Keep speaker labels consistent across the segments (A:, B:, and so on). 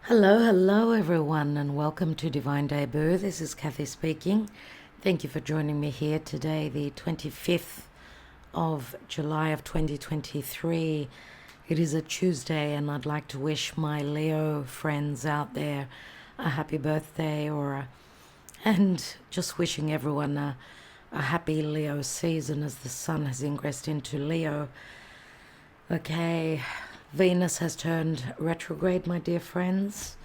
A: Hello everyone, and welcome to Divine Debut. This is Kathy speaking. Thank you for joining me here today, the 25th of July of 2023. It is a Tuesday, and I'd like to wish my Leo friends out there a happy birthday, and just wishing everyone a happy Leo season as the sun has ingressed into Leo. Okay, Venus has turned retrograde, my dear friends,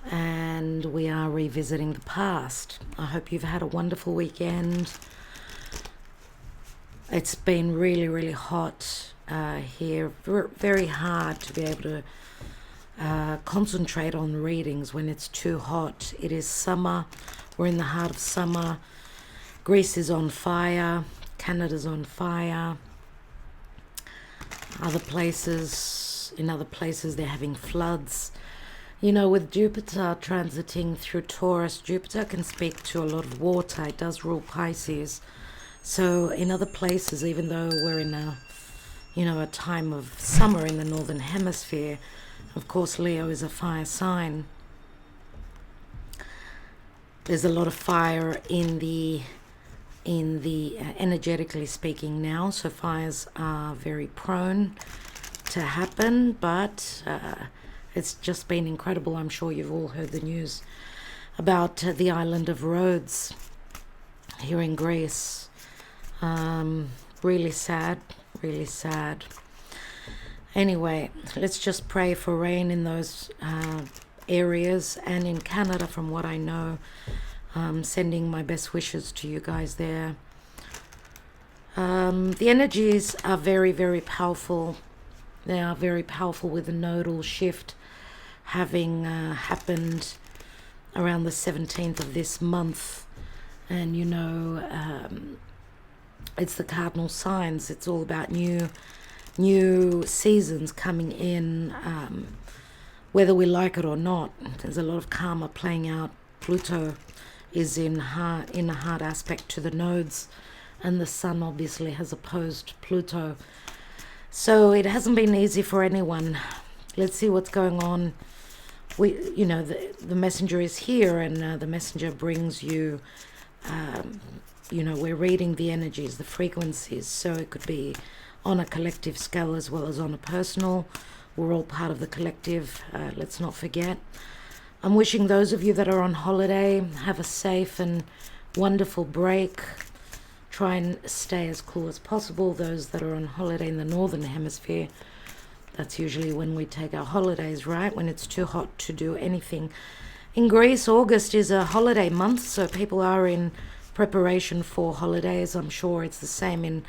A: and we are revisiting the past. I hope you've had a wonderful weekend. It's been really hot here. Very hard to be able to concentrate on readings when it's too hot. It is summer. We're in the heart of summer. Greece is on fire. Canada's on fire. In other places they're having floods. You know, with Jupiter transiting through Taurus, Jupiter can speak to a lot of water. It does rule Pisces. So in other places, even though we're in a time of summer in the northern hemisphere, of course Leo is a fire sign. There's a lot of fire in the energetically speaking now, so fires are very prone to happen, but it's just been incredible. I'm sure you've all heard the news about the island of Rhodes here in Greece. Really sad. Anyway, let's just pray for rain in those areas, and in Canada, from what I know. Sending my best wishes to you guys there. The energies are very powerful. They are very powerful, with the nodal shift having happened around the 17th of this month. And it's the cardinal signs. It's all about new seasons coming in, whether we like it or not. There's a lot of karma playing out. Pluto is in a hard aspect to the nodes, and the sun obviously has opposed Pluto. So it hasn't been easy for anyone. Let's see what's going on. The messenger is here, and the messenger brings you, we're reading the energies, the frequencies, so it could be on a collective scale as well as on a personal. We're all part of the collective, let's not forget. I'm wishing those of you that are on holiday have a safe and wonderful break. Try and stay as cool as possible. Those that are on holiday in the northern hemisphere, that's usually when we take our holidays, right? When it's too hot to do anything. In Greece, August is a holiday month, so people are in preparation for holidays. I'm sure it's the same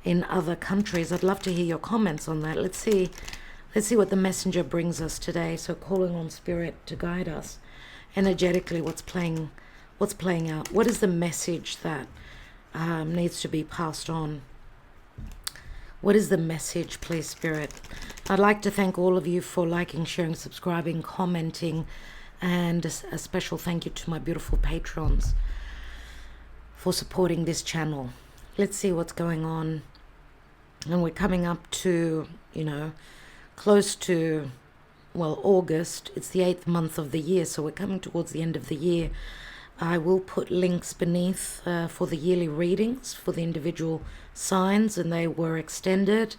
A: in other countries. I'd love to hear your comments on that. Let's see what the messenger brings us today. So calling on spirit to guide us energetically. What's playing out? What is the message that needs to be passed on? What is the message, please, spirit? I'd like to thank all of you for liking, sharing, subscribing, commenting, and a special thank you to my beautiful patrons for supporting this channel. Let's see what's going on. And we're coming up to, close to, August. It's the 8th month of the year, so we're coming towards the end of the year. I will put links beneath for the yearly readings for the individual signs, and they were extended.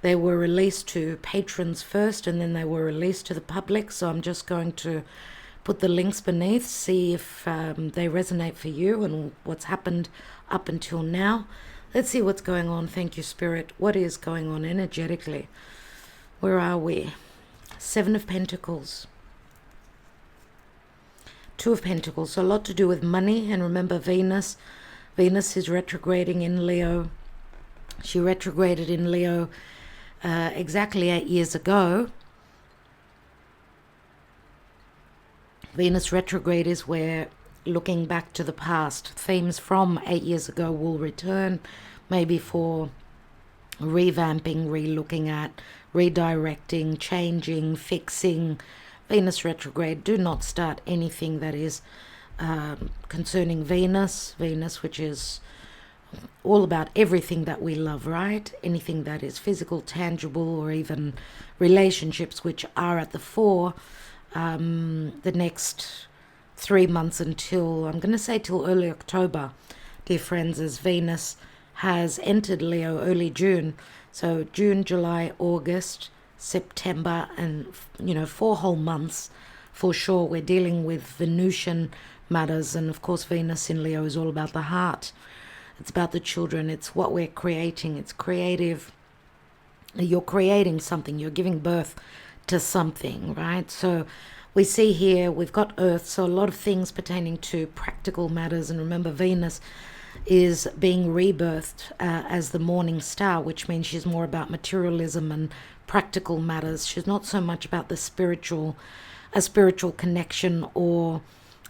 A: They were released to patrons first, and then they were released to the public, so I'm just going to put the links beneath, see if they resonate for you and what's happened up until now. Let's see what's going on. Thank you, Spirit. What is going on energetically? Where are we? 7 of Pentacles. 2 of Pentacles. So a lot to do with money. And remember, Venus is retrograding in Leo. She retrograded in Leo exactly 8 years ago. Venus retrograde is where, looking back to the past, themes from 8 years ago will return, maybe for revamping, re-looking at, redirecting, changing, fixing. Venus retrograde. Do not start anything that is concerning Venus, which is all about everything that we love, right? Anything that is physical, tangible, or even relationships which are at the fore. the next 3 months until, I'm going to say till early October, dear friends, as Venus has entered Leo early June. So June, July, August, September, and 4 whole months for sure. We're dealing with Venusian matters, and of course Venus in Leo is all about the heart. It's about the children. It's what we're creating. It's creative. You're creating something. You're giving birth to something, right? So we see here we've got Earth, so a lot of things pertaining to practical matters. And remember, Venus is being rebirthed as the morning star, which means she's more about materialism and practical matters. She's not so much about a spiritual connection or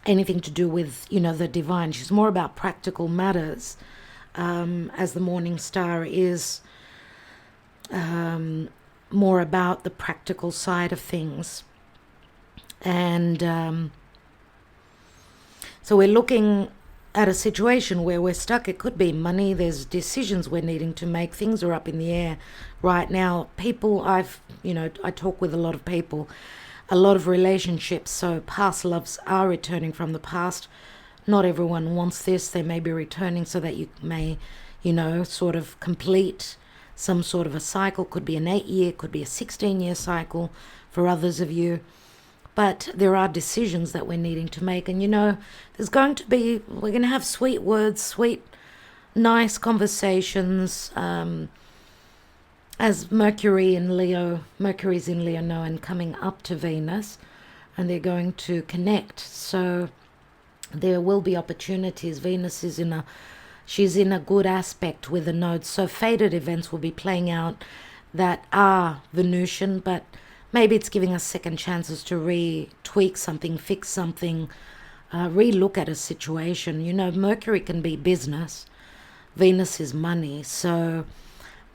A: anything to do with, the divine. She's more about practical matters, as the morning star is more about the practical side of things. And so we're looking at a situation where we're stuck. It could be money. There's decisions we're needing to make. Things are up in the air right now. People, I talk with a lot of people, a lot of relationships. So past loves are returning from the past. Not everyone wants this. They may be returning so that you may, sort of complete some sort of a cycle. Could be an 8-year, could be a 16-year cycle for others of you. But there are decisions that we're needing to make. And, we're going to have sweet words, sweet, nice conversations. As Mercury's in Leo now and coming up to Venus, and they're going to connect. So there will be opportunities. Venus is she's in a good aspect with the nodes. So fated events will be playing out that are Venusian, but maybe it's giving us second chances to retweak something, fix something, re-look at a situation. Mercury can be business. Venus is money. So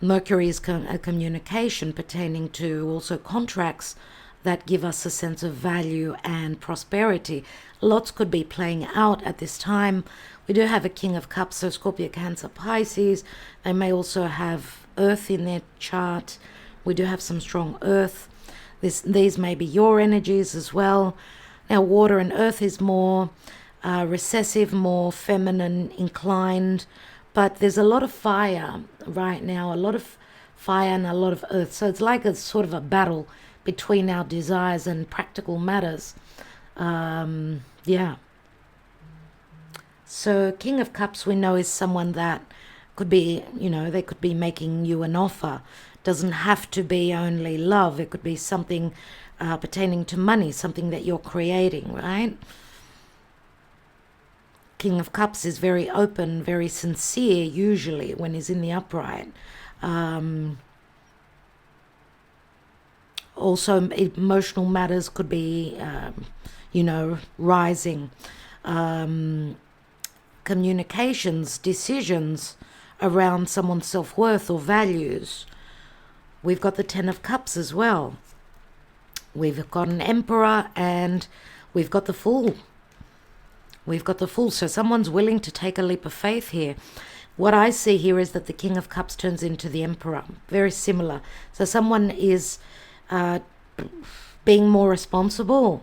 A: Mercury is a communication pertaining to also contracts that give us a sense of value and prosperity. Lots could be playing out at this time. We do have a King of Cups, so Scorpio, Cancer, Pisces. They may also have Earth in their chart. We do have some strong Earth. These may be your energies as well. Now, water and earth is more recessive, more feminine inclined, but there's a lot of fire right now, a lot of fire and a lot of earth. So it's like a sort of a battle between our desires and practical matters. So King of Cups, we know, is someone that could be, they could be making you an offer. Doesn't have to be only love. It could be something pertaining to money, something that you're creating, right? King of Cups is very open, very sincere, usually, when he's in the upright. Also, emotional matters could be, rising. Communications, decisions around someone's self-worth or values. We've got the Ten of Cups as well. We've got an Emperor and we've got the Fool. So someone's willing to take a leap of faith here. What I see here is that the King of Cups turns into the Emperor. Very similar. So someone is being more responsible.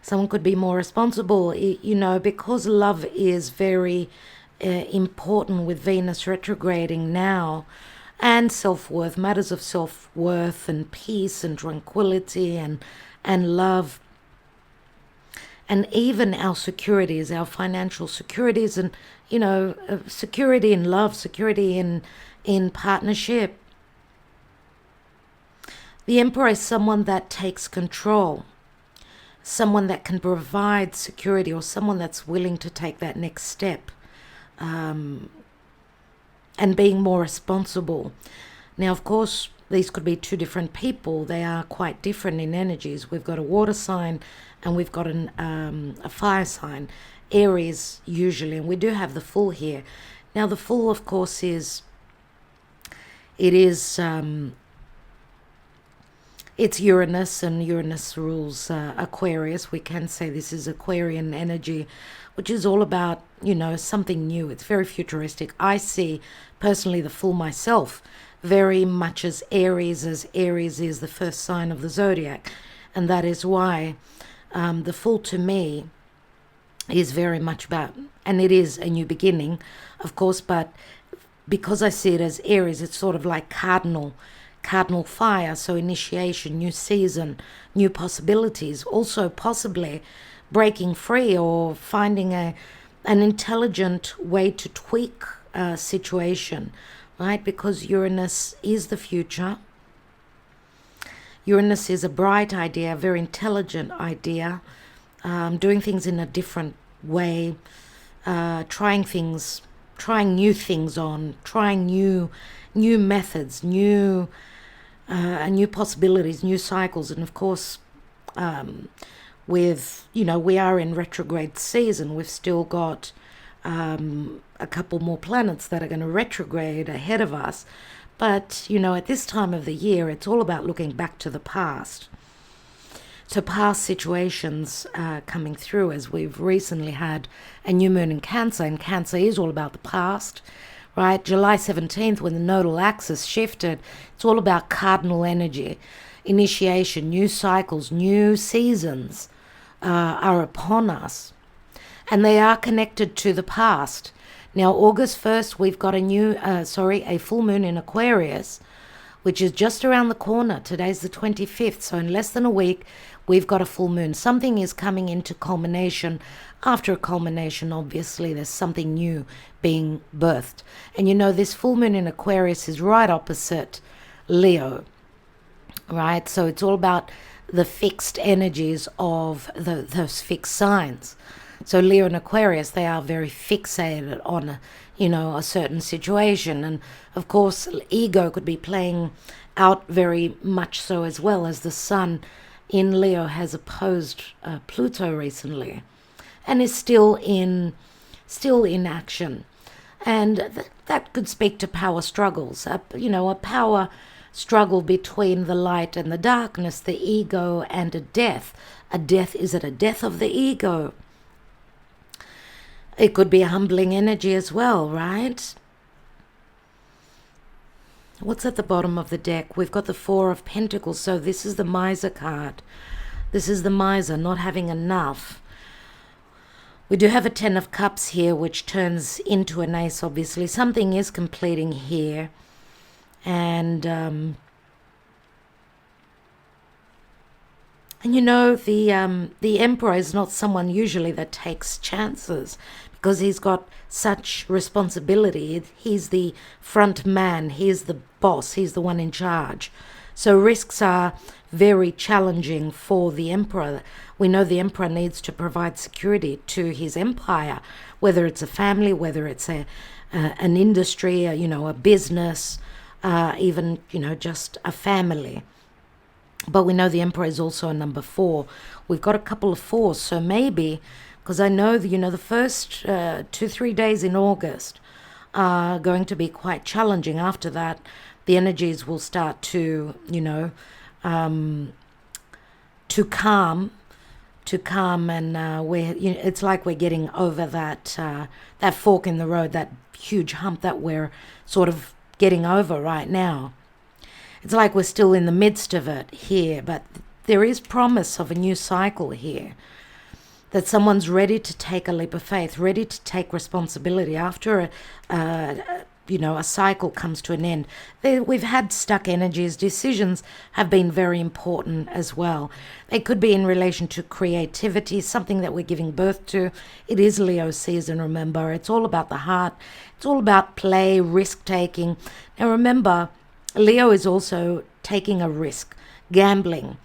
A: Someone could be more responsible, because love is very important with Venus retrograding now. And self-worth, matters of self-worth and peace and tranquility and love. And even our securities, our financial securities and, security in love, security in partnership. The Emperor is someone that takes control, someone that can provide security, or someone that's willing to take that next step. And being more responsible. Now, of course, these could be two different people. They are quite different in energies. We've got a water sign and we've got a fire sign, Aries usually, and we do have the Fool here. Now, the Fool, of course, it's Uranus, and Uranus rules Aquarius. We can say this is Aquarian energy, which is all about, something new. It's very futuristic. I see personally the Fool myself very much as Aries is the first sign of the zodiac. And that is why the Fool to me is very much about, and it is a new beginning, of course, but because I see it as Aries, it's sort of like cardinal fire, so initiation, new season, new possibilities, also possibly breaking free or finding an intelligent way to tweak a situation, right? Because Uranus is the future. Uranus is a bright idea, a very intelligent idea, doing things in a different way, trying new things on, trying new methods, new possibilities, new cycles. And of course, with, we are in retrograde season. We've still got a couple more planets that are going to retrograde ahead of us. But, at this time of the year, it's all about looking back to the past. So past situations coming through, as we've recently had a new moon in Cancer, and Cancer is all about the past, right? July 17th, when the nodal axis shifted, it's all about cardinal energy, initiation, new cycles, new seasons are upon us, and they are connected to the past. Now, August 1st, we've got a full moon in Aquarius, which is just around the corner. Today's the 25th, so in less than a week, we've got a full moon. Something is coming into culmination. After a culmination, obviously, there's something new being birthed. And this full moon in Aquarius is right opposite Leo, right? So it's all about the fixed energies of those fixed signs. So Leo and Aquarius, they are very fixated on, a certain situation. And of course, ego could be playing out very much so, as well as the sun in Leo has opposed Pluto recently and is still in action. And that could speak to power struggles, a power struggle between the light and the darkness, the ego and a death. Is it a death of the ego? It could be a humbling energy as well, right? What's at the bottom of the deck? We've got the Four of Pentacles, so this is the miser card. This is the miser, not having enough. We do have a Ten of Cups here, which turns into an Ace, obviously. Something is completing here. And the Emperor is not someone usually that takes chances, because he's got such responsibility. He's the front man, he's the boss, he's the one in charge. So risks are very challenging for the Emperor. We know the Emperor needs to provide security to his empire, whether it's a family, whether it's an industry, a business, even, just a family. But we know the Emperor is also a number 4. We've got a couple of 4s, so maybe, because I know, the first 2-3 days in August are going to be quite challenging. After that, the energies will start to, to calm, and it's like we're getting over that fork in the road, that huge hump that we're sort of getting over right now. It's like we're still in the midst of it here, but there is promise of a new cycle here, that someone's ready to take a leap of faith, ready to take responsibility after a cycle comes to an end. We've had stuck energies. Decisions have been very important as well. They could be in relation to creativity, something that we're giving birth to. It is Leo season, remember. It's all about the heart. It's all about play, risk-taking. Now remember, Leo is also taking a risk, gambling,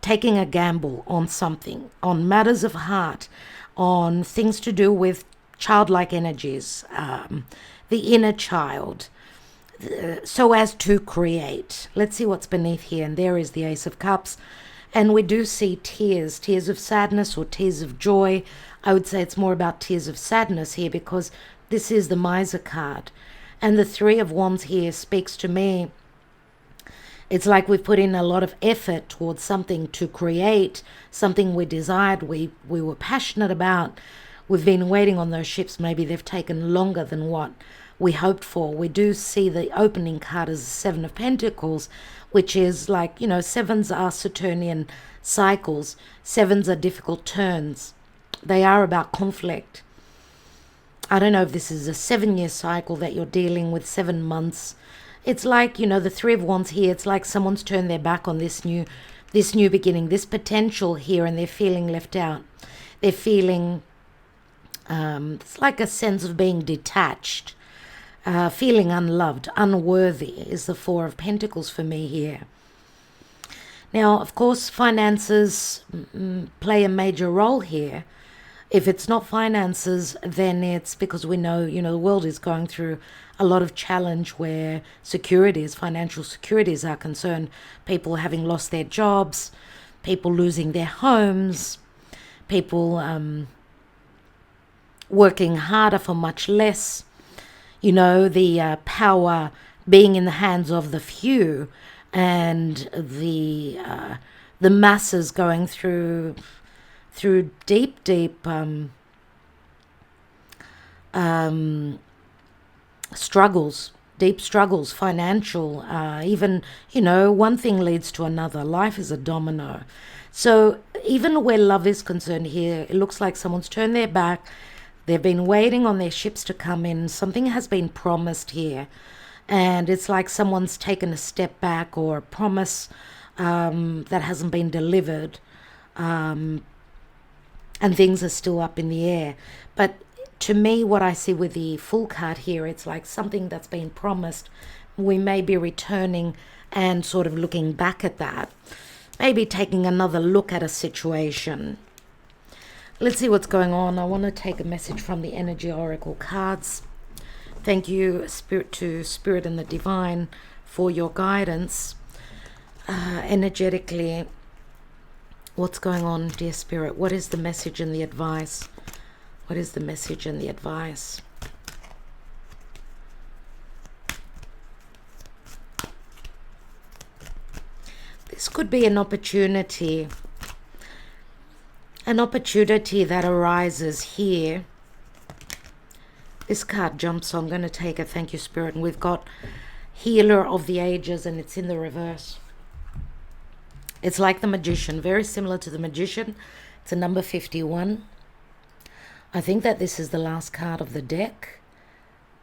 A: taking a gamble on something, on matters of heart, on things to do with childlike energies, the inner child, so as to create. Let's see what's beneath here. And there is the Ace of Cups. And we do see tears of sadness or tears of joy. I would say it's more about tears of sadness here, because this is the miser card. And the Three of Wands here speaks to me. It's like we've put in a lot of effort towards something to create, something we desired, we were passionate about. We've been waiting on those ships. Maybe they've taken longer than what we hoped for. We do see the opening card as the Seven of Pentacles, which is like, sevens are Saturnian cycles. Sevens are difficult turns. They are about conflict. I don't know if this is a 7-year cycle that you're dealing with, 7 months. It's like, the Three of Wands here. It's like someone's turned their back on this new beginning, this potential here, and they're feeling left out. They're feeling, it's like a sense of being detached, feeling unloved, unworthy is the Four of Pentacles for me here. Now, of course, finances play a major role here. If it's not finances, then it's because we know, the world is going through a lot of challenge where financial securities are concerned. People having lost their jobs, people losing their homes, people working harder for much less. The power being in the hands of the few, and the masses going through deep struggles, financial, even, one thing leads to another. Life is a domino. So even where love is concerned here, it looks like someone's turned their back. They've been waiting on their ships to come in. Something has been promised here. And it's like someone's taken a step back, or a promise that hasn't been delivered. And things are still up in the air. But to me, what I see with the Fool card here, it's like something that's been promised. We may be returning and sort of looking back at that. Maybe taking another look at a situation. Let's see what's going on. I want to take a message from the Energy Oracle cards. Thank you, Spirit and the Divine, for your guidance. Energetically, what's going on, dear Spirit? What is the message and the advice? What is the message and the advice? This could be an opportunity that arises here. This card jumps, so I'm going to take a thank you, Spirit. And we've got Healer of the Ages, and it's in the reverse. It's like the Magician, very similar to the Magician. It's a number 51. I think that this is the last card of the deck.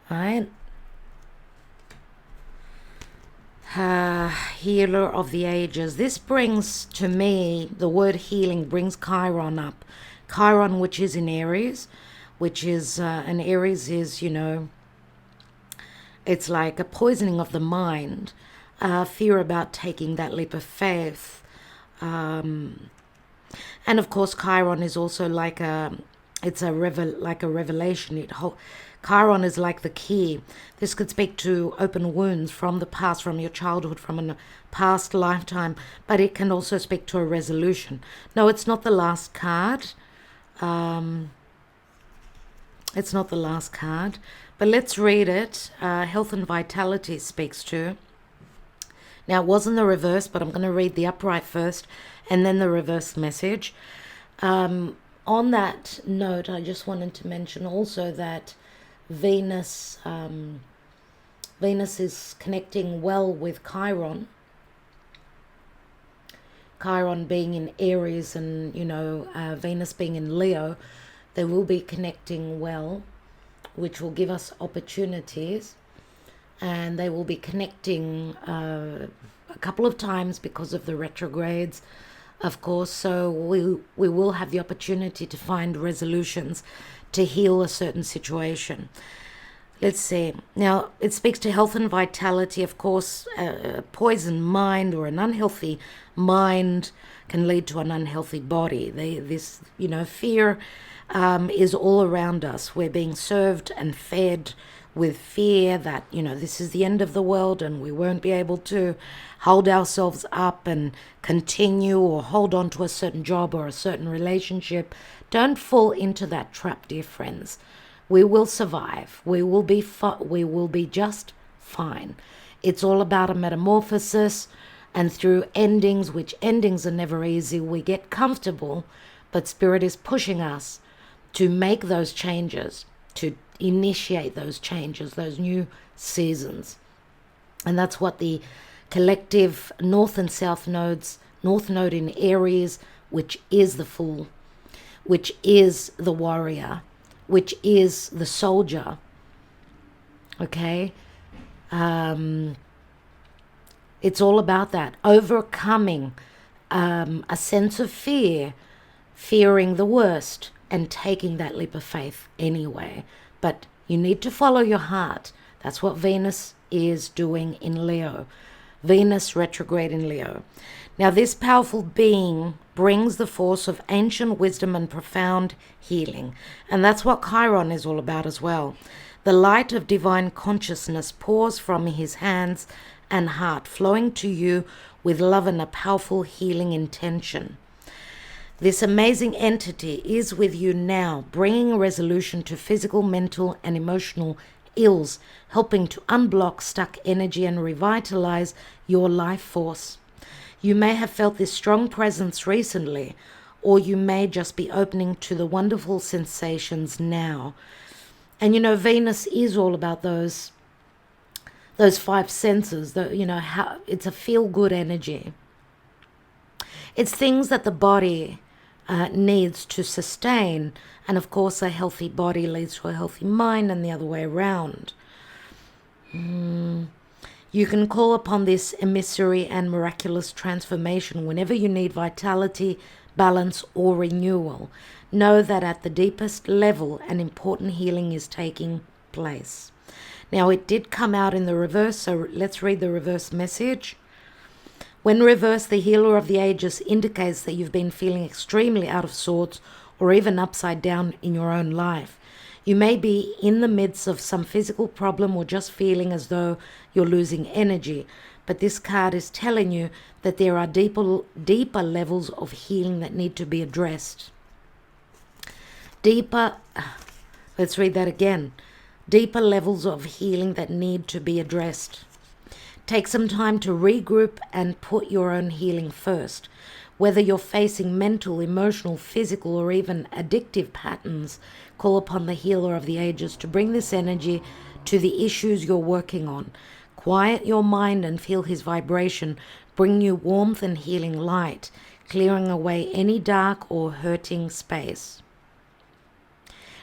A: Right? Healer of the Ages. This brings, to me, the word healing brings Chiron up. Chiron, which is in Aries, which is, and Aries is, it's like a poisoning of the mind, fear about taking that leap of faith. And of course, Chiron is also like a revelation. Chiron is like the key. This could speak to open wounds from the past, from your childhood, from a past lifetime, but it can also speak to a resolution. No, it's not the last card. It's not the last card, but let's read it. Health and Vitality speaks to. Now, it wasn't the reverse, but I'm going to read the upright first and then the reverse message. On that note, I just wanted to mention also that Venus is connecting well with Chiron. Chiron being in Aries and, Venus being in Leo, they will be connecting well, which will give us opportunities. And they will be connecting a couple of times because of the retrogrades, of course. So we will have the opportunity to find resolutions to heal a certain situation. Let's see. Now, it speaks to health and vitality. Of course, a poisoned mind or an unhealthy mind can lead to an unhealthy body. Fear is all around us. We're being served and fed with fear that, this is the end of the world and we won't be able to hold ourselves up and continue or hold on to a certain job or a certain relationship. Don't fall into that trap, dear friends. We will survive. We will be just fine. It's all about a metamorphosis, and through endings, which endings are never easy, we get comfortable, but Spirit is pushing us to make those changes, to initiate those changes, those new seasons. And that's what the collective north and south nodes, north node in Aries, which is the Fool, which is the warrior, which is the soldier, okay? It's all about that, overcoming a sense of fear, fearing the worst, and taking that leap of faith anyway. But you need to follow your heart. That's what Venus is doing in Leo. Venus retrograde in Leo. Now, this powerful being brings the force of ancient wisdom and profound healing. And that's what Chiron is all about as well. The light of divine consciousness pours from his hands and heart, flowing to you with love and a powerful healing intention. This amazing entity is with you now, bringing a resolution to physical, mental, and emotional ills, helping to unblock stuck energy and revitalize your life force. You may have felt this strong presence recently, or you may just be opening to the wonderful sensations now. And Venus is all about those five senses, how it's a feel-good energy. It's things that the body needs to sustain, and of course a healthy body leads to a healthy mind, and the other way around. You can call upon this emissary and miraculous transformation whenever you need vitality, balance, or renewal. Know that at the deepest level an important healing is taking place. Now, it did come out in the reverse, so let's read the reverse message. When reversed, the healer of the ages indicates that you've been feeling extremely out of sorts or even upside down in your own life. You may be in the midst of some physical problem or just feeling as though you're losing energy, but this card is telling you that there are deeper levels of healing that need to be addressed. Let's read that again. Deeper levels of healing that need to be addressed. Take some time to regroup and put your own healing first. Whether you're facing mental, emotional, physical, or even addictive patterns, call upon the healer of the ages to bring this energy to the issues you're working on. Quiet your mind and feel his vibration bring you warmth and healing light, clearing away any dark or hurting space.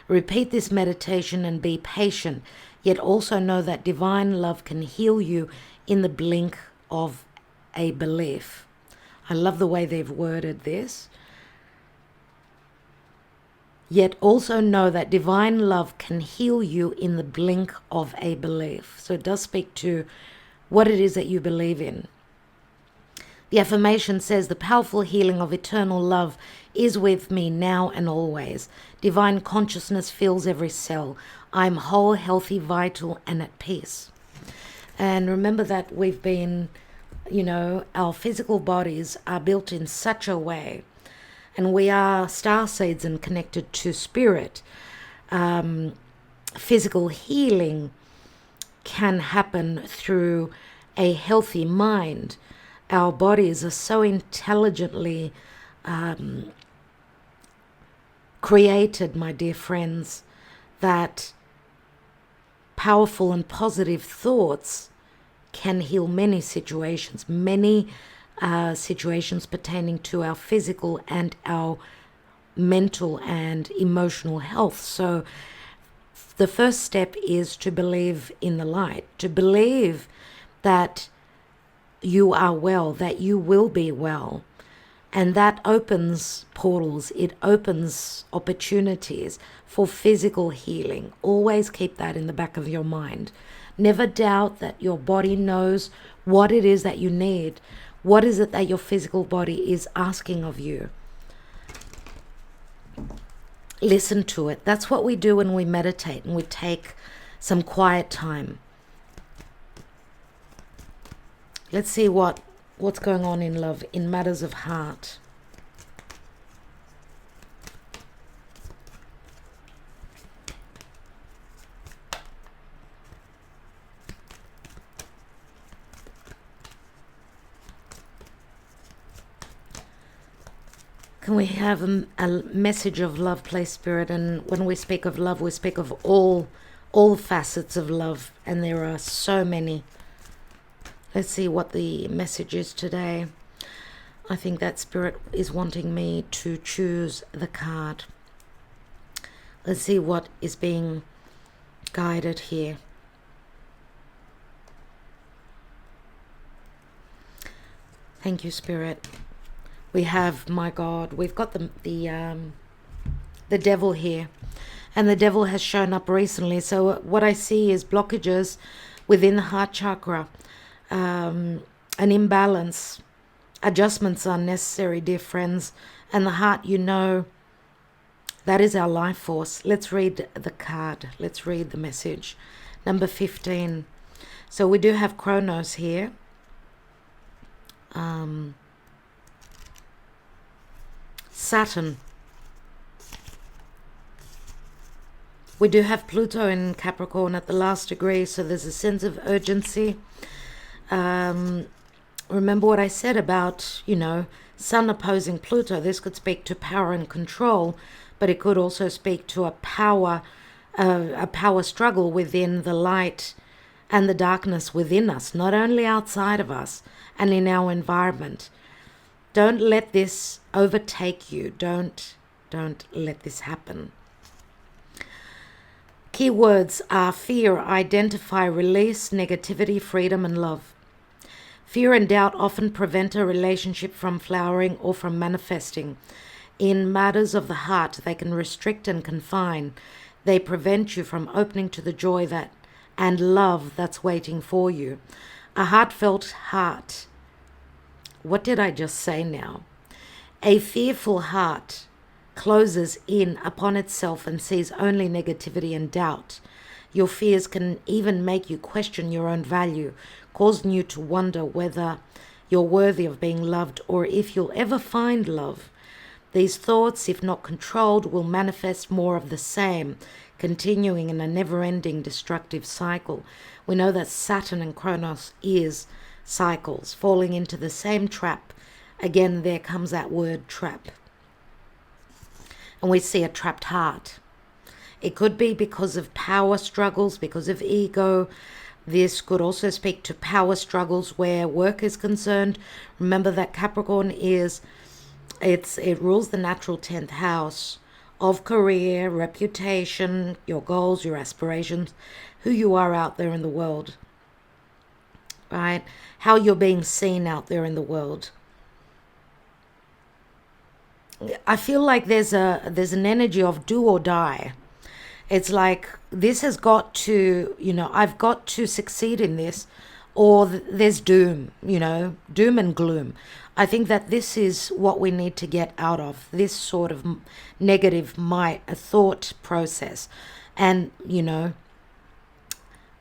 A: Repeat this meditation and be patient, yet also know that divine love can heal you in the blink of a belief. I love the way they've worded this. Yet also know that divine love can heal you in the blink of a belief. So it does speak to what it is that you believe in. The affirmation says, the powerful healing of eternal love is with me now and always. Divine consciousness fills every cell. I'm whole, healthy, vital, and at peace. And remember that we've been, our physical bodies are built in such a way, and we are star seeds and connected to spirit. Physical healing can happen through a healthy mind. Our bodies are so intelligently created, my dear friends, that powerful and positive thoughts can heal many situations pertaining to our physical and our mental and emotional health. So the first step is to believe in the light, to believe that you are well, that you will be well. And that opens portals, it opens opportunities for physical healing. Always keep that in the back of your mind. Never doubt that your body knows what it is that you need. What is it that your physical body is asking of you? Listen to it. That's what we do when we meditate and we take some quiet time. Let's see what's going on in love, in matters of heart. Can we have a message of love, please, Spirit? And when we speak of love, we speak of all facets of love, and there are so many. Let's see what the message is today. I think that Spirit is wanting me to choose the card. Let's see what is being guided here. Thank you, Spirit. We have, my God, we've got the devil here, and the devil has shown up recently. So what I see is blockages within the heart chakra, an imbalance. Adjustments are necessary, dear friends, and the heart, you know, that is our life force. Let's read the card. Let's read the message. Number 15. So we do have Kronos here. Saturn. We do have Pluto in Capricorn at the last degree, so there's a sense of urgency. Remember what I said about, you know, Sun opposing Pluto. This could speak to power and control, but it could also speak to a power struggle within the light and the darkness within us, not only outside of us and in our environment. Don't let this overtake you. Don't let this happen. Keywords are fear, identify, release, negativity, freedom, and love. Fear and doubt often prevent a relationship from flowering or from manifesting. In matters of the heart, they can restrict and confine. They prevent you from opening to the joy and love that's waiting for you. A heartfelt heart. What did I just say now? A fearful heart closes in upon itself and sees only negativity and doubt. Your fears can even make you question your own value, causing you to wonder whether you're worthy of being loved or if you'll ever find love. These thoughts, if not controlled, will manifest more of the same, continuing in a never-ending destructive cycle. We know that Saturn and Kronos is cycles, falling into the same trap. Again, there comes that word trap. And we see a trapped heart. It could be because of power struggles, because of ego. This could also speak to power struggles where work is concerned. Remember that Capricorn it rules the natural 10th house of career, reputation, your goals, your aspirations, who you are out there in the world, right? How you're being seen out there in the world. I feel like there's an energy of do or die. It's like this has got to, I've got to succeed in this, or there's doom, doom and gloom. I think that this is what we need to get out of, this sort of negative a thought process, and,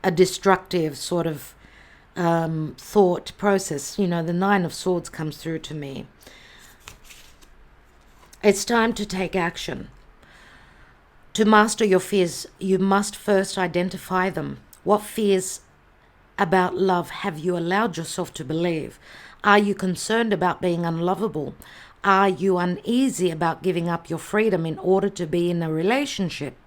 A: a destructive sort of thought process. The Nine of Swords comes through to me. It's time to take action. To master your fears, you must first identify them. What fears about love have you allowed yourself to believe? Are you concerned about being unlovable? Are you uneasy about giving up your freedom in order to be in a relationship?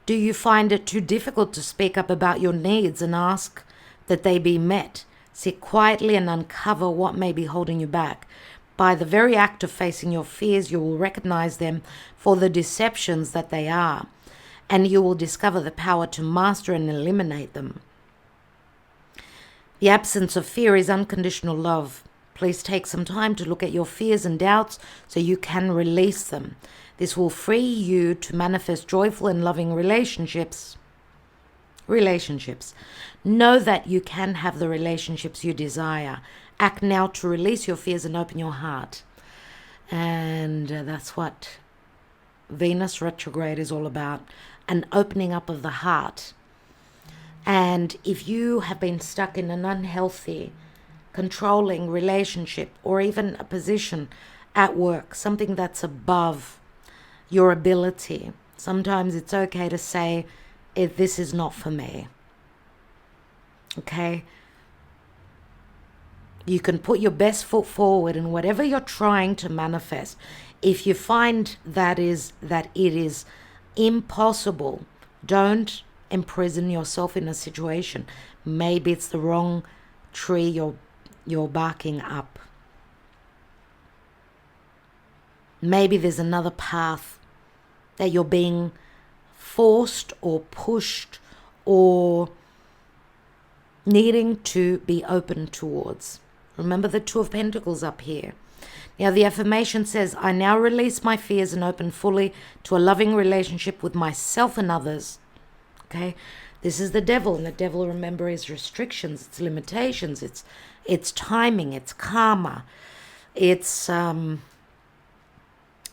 A: Do you find it too difficult to speak up about your needs and ask that they be met? Sit quietly and uncover what may be holding you back. By the very act of facing your fears, you will recognize them for the deceptions that they are, and you will discover the power to master and eliminate them. The absence of fear is unconditional love. Please take some time to look at your fears and doubts so you can release them. This will free you to manifest joyful and loving relationships. Know that you can have the relationships you desire. Act now to release your fears and open your heart. And that's what Venus retrograde is all about, an opening up of the heart. And if you have been stuck in an unhealthy, controlling relationship, or even a position at work, something that's above your ability, sometimes it's okay to say, this is not for me. Okay? You can put your best foot forward in whatever you're trying to manifest. If you find that it is impossible, don't imprison yourself in a situation. Maybe it's the wrong tree you're barking up. Maybe there's another path that you're being forced or pushed or needing to be open towards. Remember the Two of Pentacles up here. Now the affirmation says, I now release my fears and open fully to a loving relationship with myself and others. Okay, this is the devil, and the devil, remember, is restrictions, it's limitations, it's timing, it's karma, it's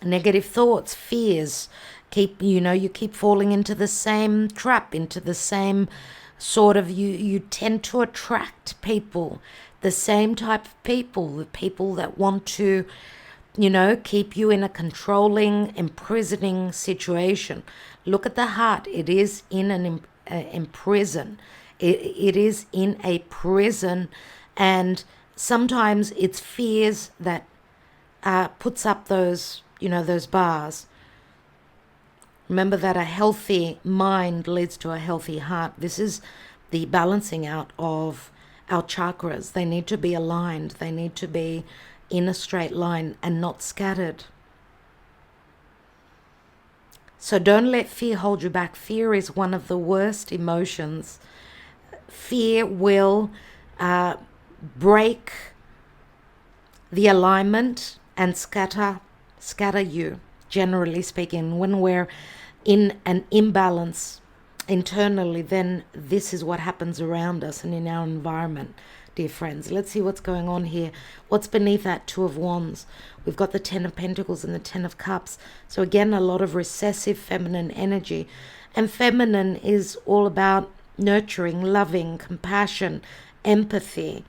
A: negative thoughts, fears. You keep falling into the same trap, into the same sort of, you tend to attract people, the same type of people, the people that want to, keep you in a controlling, imprisoning situation. Look at the heart. It is in an imprison. It is in a prison, and sometimes it's fears that puts up those bars. Remember that a healthy mind leads to a healthy heart. This is the balancing out of our chakras. They need to be aligned. They need to be in a straight line and not scattered. So don't let fear hold you back. Fear is one of the worst emotions. Fear will break the alignment and scatter you. Generally speaking, when we're in an imbalance internally, then this is what happens around us and in our environment, dear friends. Let's see what's going on here. What's beneath that Two of Wands? We've got the Ten of Pentacles and the Ten of Cups. So again, a lot of recessive feminine energy. And feminine is all about nurturing, loving, compassion, empathy.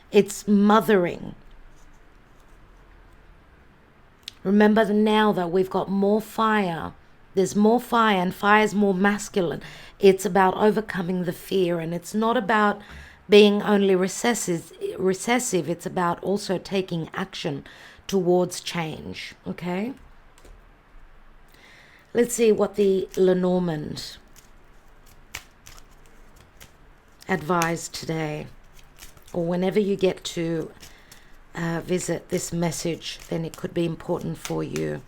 A: It's mothering. Remember now that we've got more fire. There's more fire, and fire is more masculine. It's about overcoming the fear, and it's not about being only recessive. It's about also taking action towards change. Okay? Let's see what the Lenormand advised today, or whenever you get to visit this message, then it could be important for you.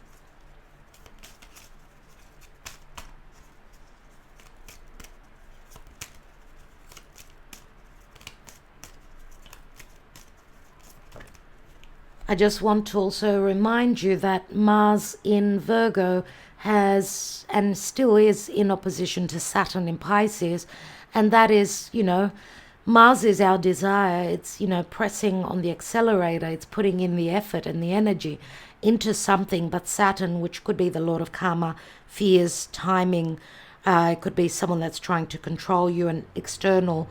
A: I just want to also remind you that Mars in Virgo has and still is in opposition to Saturn in Pisces, and that is, Mars is our desire. It's, pressing on the accelerator. It's putting in the effort and the energy into something. But Saturn, which could be the Lord of Karma, fears, timing, it could be someone that's trying to control you, an external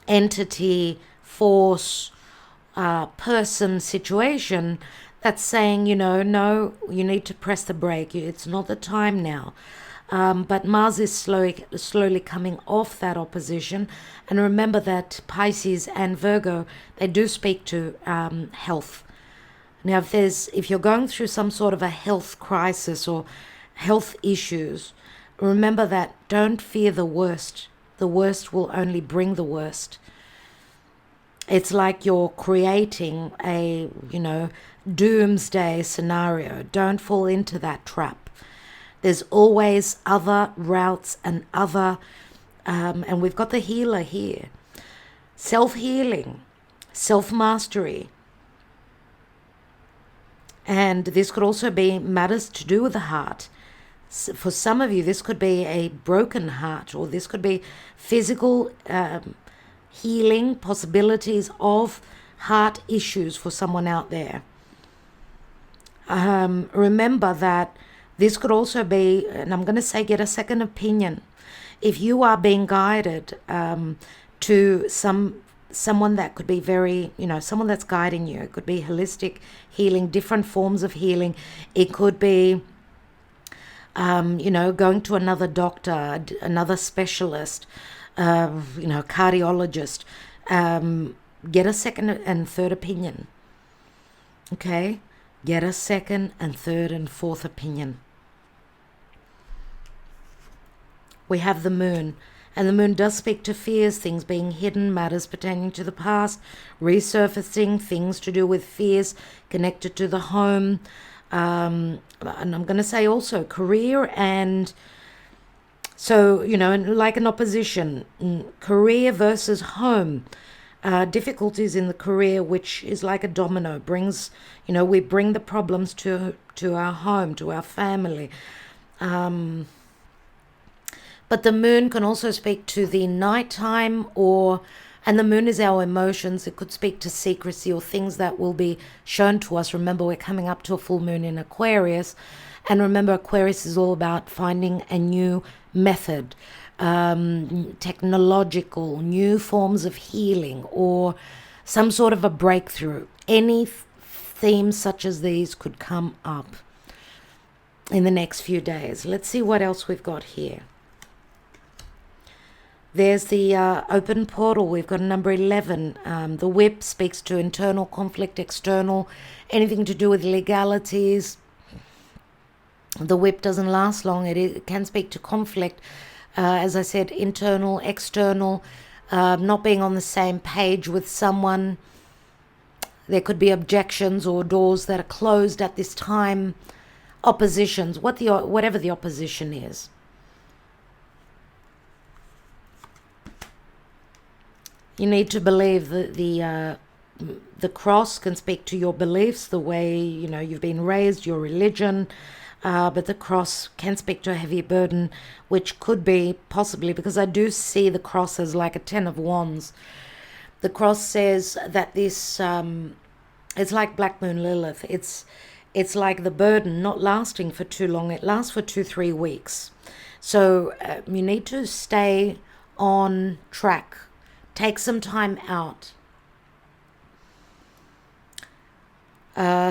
A: entity, force, person, situation that's saying, no, you need to press the brake. It's not the time now. But Mars is slowly coming off that opposition. And remember that Pisces and Virgo, they do speak to health. Now, if you're going through some sort of a health crisis or health issues, remember that don't fear the worst. The worst will only bring the worst. It's like you're creating a, doomsday scenario. Don't fall into that trap. There's always other routes and other, and we've got the healer here. Self-healing, self-mastery. And this could also be matters to do with the heart. For some of you, this could be a broken heart, or this could be physical healing possibilities of heart issues for someone out there. Remember that this could also be, and I'm going to say, get a second opinion. If you are being guided to someone that could be very, someone that's guiding you. It could be holistic healing, different forms of healing. It could be, going to another doctor, another specialist, cardiologist. Get a second and third opinion. Okay? Get a second and third and fourth opinion. We have the moon. And the moon does speak to fears, things being hidden, matters pertaining to the past, resurfacing, things to do with fears connected to the home. And I'm going to say also career and so, like an opposition, career versus home. Difficulties in the career, which is like a domino, brings, we bring the problems to our home, to our family. But the moon can also speak to the nighttime and the moon is our emotions. It could speak to secrecy or things that will be shown to us. Remember, we're coming up to a full moon in Aquarius. And remember, Aquarius is all about finding a new method, technological, new forms of healing, or some sort of a breakthrough. Any themes such as these could come up in the next few days. Let's see what else we've got here. There's the open portal. We've got number 11. The whip speaks to internal conflict, external, anything to do with legalities. The whip doesn't last long. It can speak to conflict. As I said, internal, external, not being on the same page with someone. There could be objections or doors that are closed at this time. Oppositions, whatever the opposition is. You need to believe that the cross can speak to your beliefs, the way you've been raised, your religion, but the cross can speak to a heavy burden, which could be possibly, because I do see the cross as like a 10 of wands. The cross says that this it's like Black Moon Lilith. It's like the burden not lasting for too long. It lasts for 2-3 weeks. So you need to stay on track. Take some time out.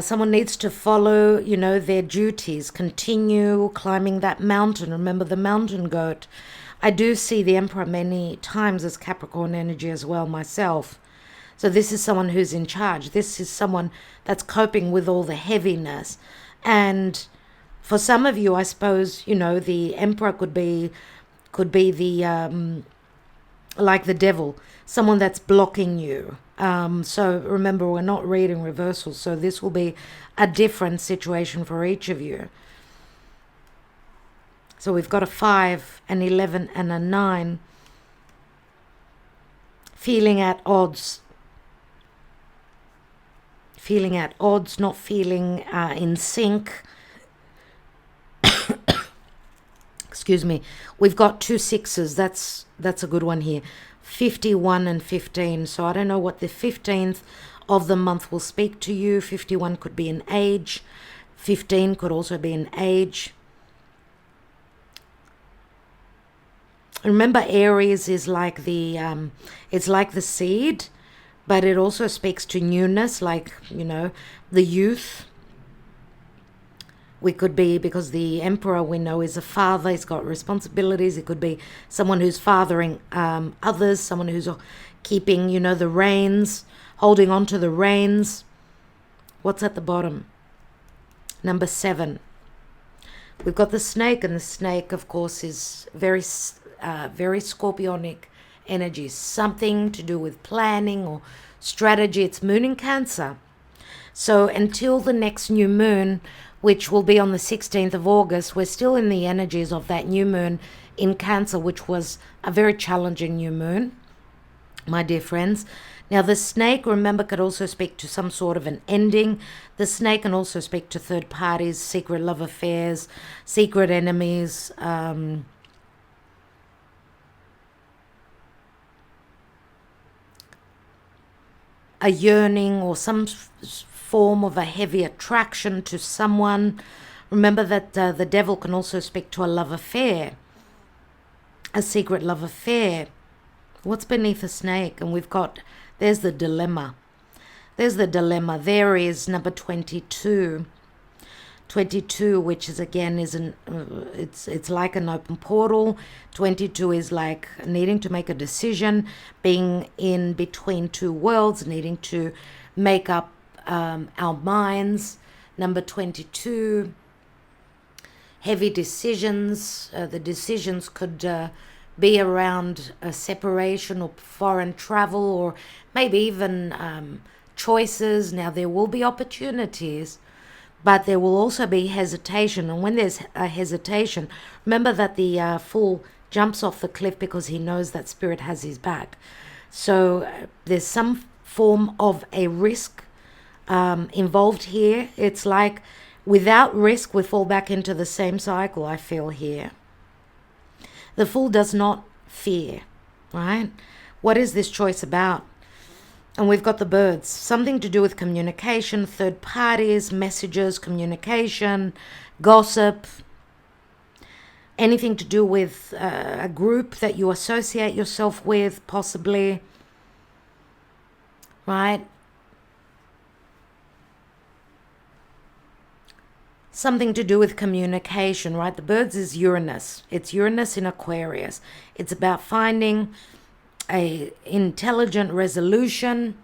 A: Someone needs to follow, their duties. Continue climbing that mountain. Remember the mountain goat. I do see the Emperor many times as Capricorn energy as well myself. So this is someone who's in charge. This is someone that's coping with all the heaviness. And for some of you, I suppose, the Emperor could be the like the devil, someone that's blocking you. So remember, we're not reading reversals, so this will be a different situation for each of you. So we've got a 5, an 11, and a 9. Feeling at odds. Feeling at odds, not feeling in sync. Excuse me. We've got 2 6s. That's a good one here. 51 and 15. So I don't know what the 15th of the month will speak to you. 51 could be an age. 15 could also be an age. Remember, Aries is like it's like the seed, but it also speaks to newness, like, the youth. We could be, because the Emperor we know is a father, he's got responsibilities. It could be someone who's fathering others, someone who's keeping, the reins, holding on to the reins. What's at the bottom? Number 7. We've got the snake, and the snake, of course, is very scorpionic energy, something to do with planning or strategy. It's moon in Cancer. So until the next new moon, which will be on the 16th of August, we're still in the energies of that new moon in Cancer, which was a very challenging new moon, my dear friends. Now, the snake, remember, could also speak to some sort of an ending. The snake can also speak to third parties, secret love affairs, secret enemies, a yearning or some form of a heavy attraction to someone. Remember that the devil can also speak to a love affair, a secret love affair. What's beneath a snake? And there's the dilemma. There's the dilemma. There is number 22. 22, which is again it's like an open portal. 22 is like needing to make a decision, being in between two worlds, needing to make up our minds. Number 22, heavy decisions. The decisions could be around a separation or foreign travel, or maybe even choices. Now there will be opportunities, but there will also be hesitation. And when there's a hesitation, remember that the fool jumps off the cliff because he knows that spirit has his back. So there's some form of a risk involved here. It's like without risk, we fall back into the same cycle, I feel here. The fool does not fear, right? What is this choice about? And we've got the birds, something to do with communication, third parties, messages, communication, gossip, anything to do with a group that you associate yourself with, possibly, right? Something to do with communication, right? The birds is Uranus. It's Uranus in Aquarius. It's about finding a intelligent resolution.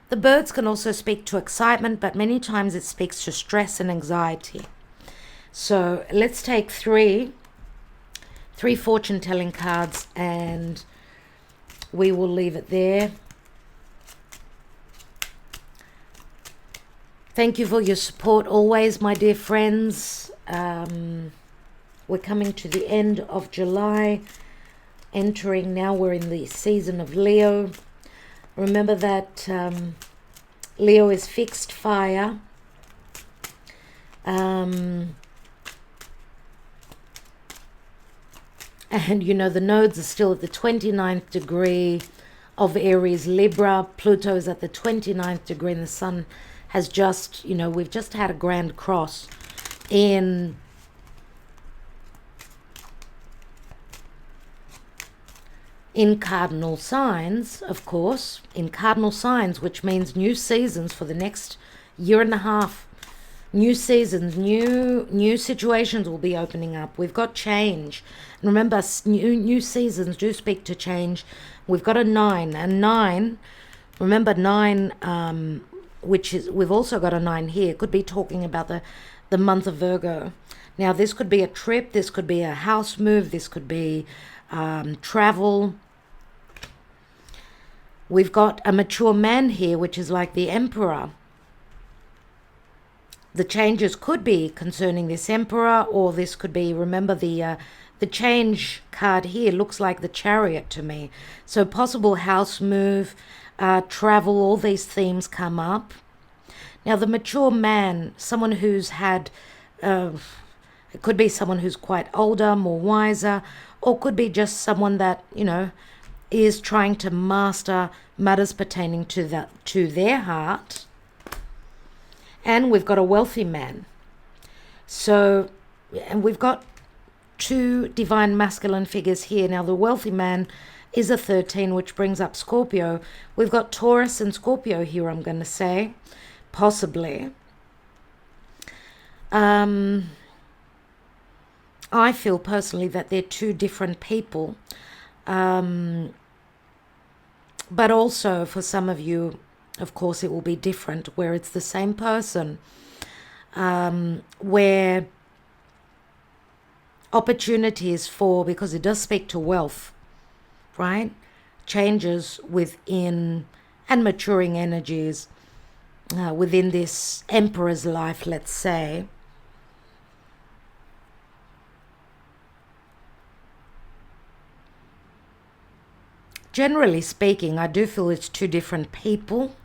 A: The birds can also speak to excitement, but many times it speaks to stress and anxiety. So let's take three fortune telling cards, and we will leave it there. Thank you for your support always, my dear friends. We're coming to the end of July. Now we're in the season of Leo. Remember that Leo is fixed fire. And you know, the nodes are still at the 29th degree of Aries, Libra. Pluto is at the 29th degree, and the sun has just, you know, we've just had a grand cross in cardinal signs, of course, in cardinal signs, which means new seasons for the next year and a half. New seasons, new situations will be opening up. We've got change. And remember, new seasons do speak to change. We've got a 9. And 9, remember 9, which is, we've also got a 9 here, could be talking about the month of Virgo. Now, this could be a trip. This could be a house move. This could be travel. We've got a mature man here, which is like the emperor. The changes could be concerning this emperor, or this could be, remember the change card here looks like the chariot to me. So possible house move, travel, all these themes come up. Now the mature man, someone who's had, it could be someone who's quite older, more wiser, or could be just someone that, you know, is trying to master matters pertaining to their heart. And we've got a wealthy man. So, and we've got 2 divine masculine figures here. Now, the wealthy man is a 13, which brings up Scorpio. We've got Taurus and Scorpio here, I'm going to say, possibly. I feel personally that they're 2 different people. But also for some of you, of course, it will be different, where it's the same person, where opportunities for, because it does speak to wealth, right? Changes within and maturing energies within this emperor's life, let's say. Generally speaking, I do feel it's 2 different people.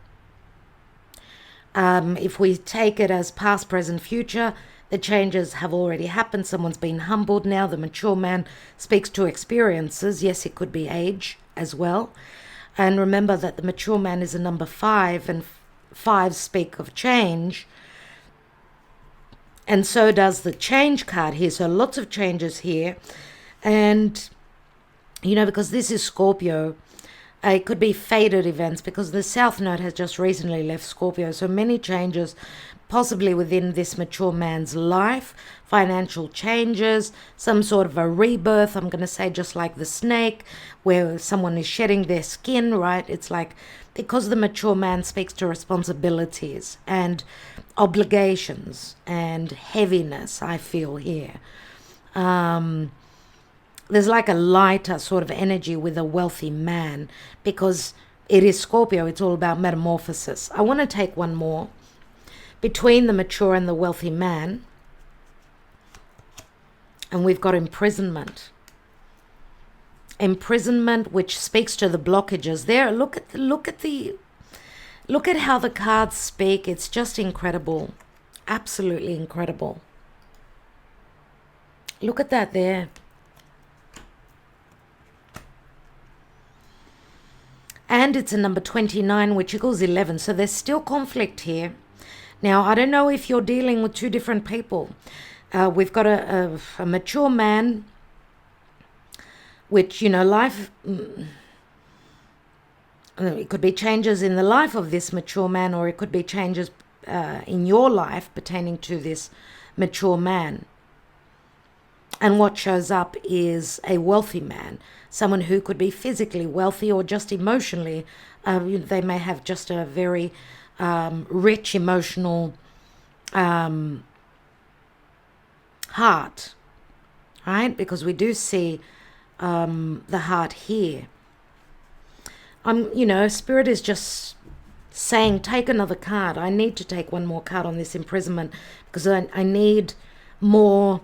A: If we take it as past, present, future, the changes have already happened. Someone's been humbled now. The mature man speaks to experiences. Yes, it could be age as well. And remember that the mature man is a number 5, and 5s speak of change. And so does the change card here. So lots of changes here. And, you know, because this is Scorpio, It could be fated events because the South Node has just recently left Scorpio. So many changes possibly within this mature man's life, financial changes, some sort of a rebirth. I'm going to say just like the snake, where someone is shedding their skin, right? It's like because the mature man speaks to responsibilities and obligations and heaviness, I feel here. There's like a lighter sort of energy with a wealthy man because it is Scorpio. It's all about metamorphosis. I want to take one more. Between the mature and the wealthy man, and we've got imprisonment. Imprisonment, which speaks to the blockages there. Look at how the cards speak. It's just incredible. Absolutely incredible. Look at that there. And it's a number 29, which equals 11. So there's still conflict here. Now, I don't know if you're dealing with two different people. We've got a mature man, which, life, it could be changes in the life of this mature man, or it could be changes in your life pertaining to this mature man. And what shows up is a wealthy man, someone who could be physically wealthy or just emotionally. They may have just a very rich emotional heart, right? Because we do see the heart here. Spirit is just saying, take another card. I need to take one more card on this imprisonment because I need more.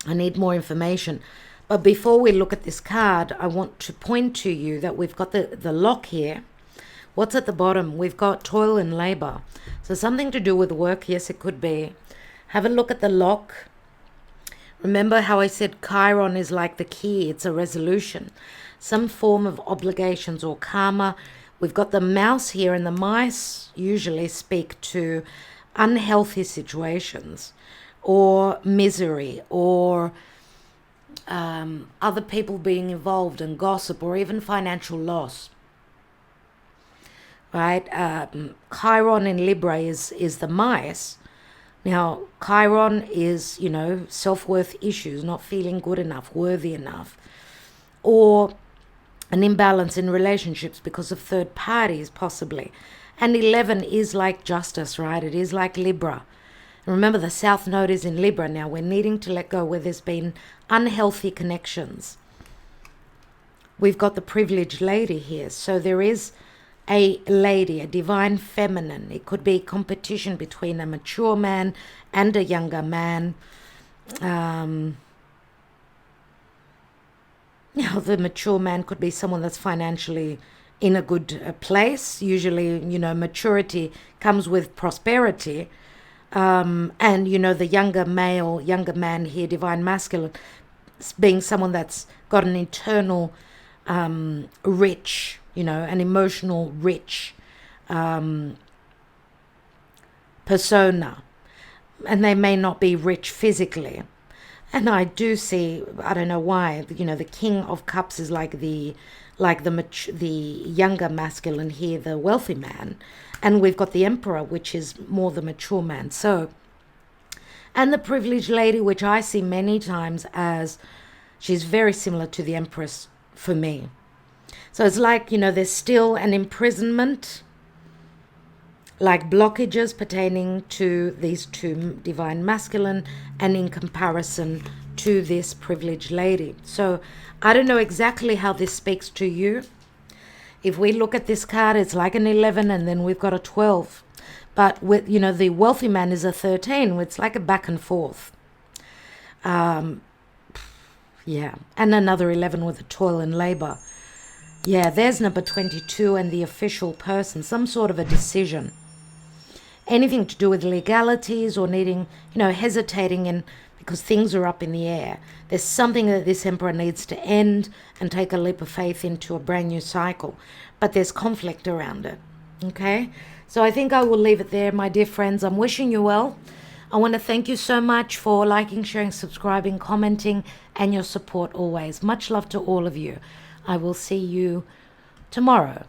A: I need more information. But before we look at this card, I want to point to you that we've got the lock here. What's at the bottom? We've got toil and labor. So something to do with work. Yes, it could be. Have a look at the lock. Remember how I said Chiron is like the key. It's a resolution. Some form of obligations or karma. We've got the mouse here, and the mice usually speak to unhealthy situations or misery or other people being involved in gossip or even financial loss. Right? Chiron in Libra is the mice. Now, Chiron is, self-worth issues, not feeling good enough, worthy enough, or an imbalance in relationships because of third parties, possibly. And 11 is like justice, right? It is like Libra. And remember, the South Node is in Libra now. We're needing to let go where there's been unhealthy connections. We've got the privileged lady here. So there is a lady, a divine feminine. It could be competition between a mature man and a younger man. The mature man could be someone that's financially in a good place. Usually, maturity comes with prosperity. And, the younger man here, divine masculine, being someone that's got an internal rich, an emotional rich persona. And they may not be rich physically. And I do see, I don't know why, the King of Cups is like the younger masculine here, the wealthy man. And we've got the Emperor, which is more the mature man. So, and the privileged lady, which I see many times as, she's very similar to the Empress for me. So it's like, there's still an imprisonment, like blockages pertaining to these two divine masculine and in comparison to this privileged lady. So I don't know exactly how this speaks to you. If we look at this card, it's like an 11 and then we've got a 12. But with, the wealthy man is a 13. It's like a back and forth. Yeah. And another 11 with a toil and labor. Yeah, there's number 22 and the official person, some sort of a decision. Anything to do with legalities or needing, hesitating in because things are up in the air. There's something that this emperor needs to end and take a leap of faith into a brand new cycle. But there's conflict around it. Okay? So I think I will leave it there, my dear friends. I'm wishing you well. I want to thank you so much for liking, sharing, subscribing, commenting, and your support always. Much love to all of you. I will see you tomorrow.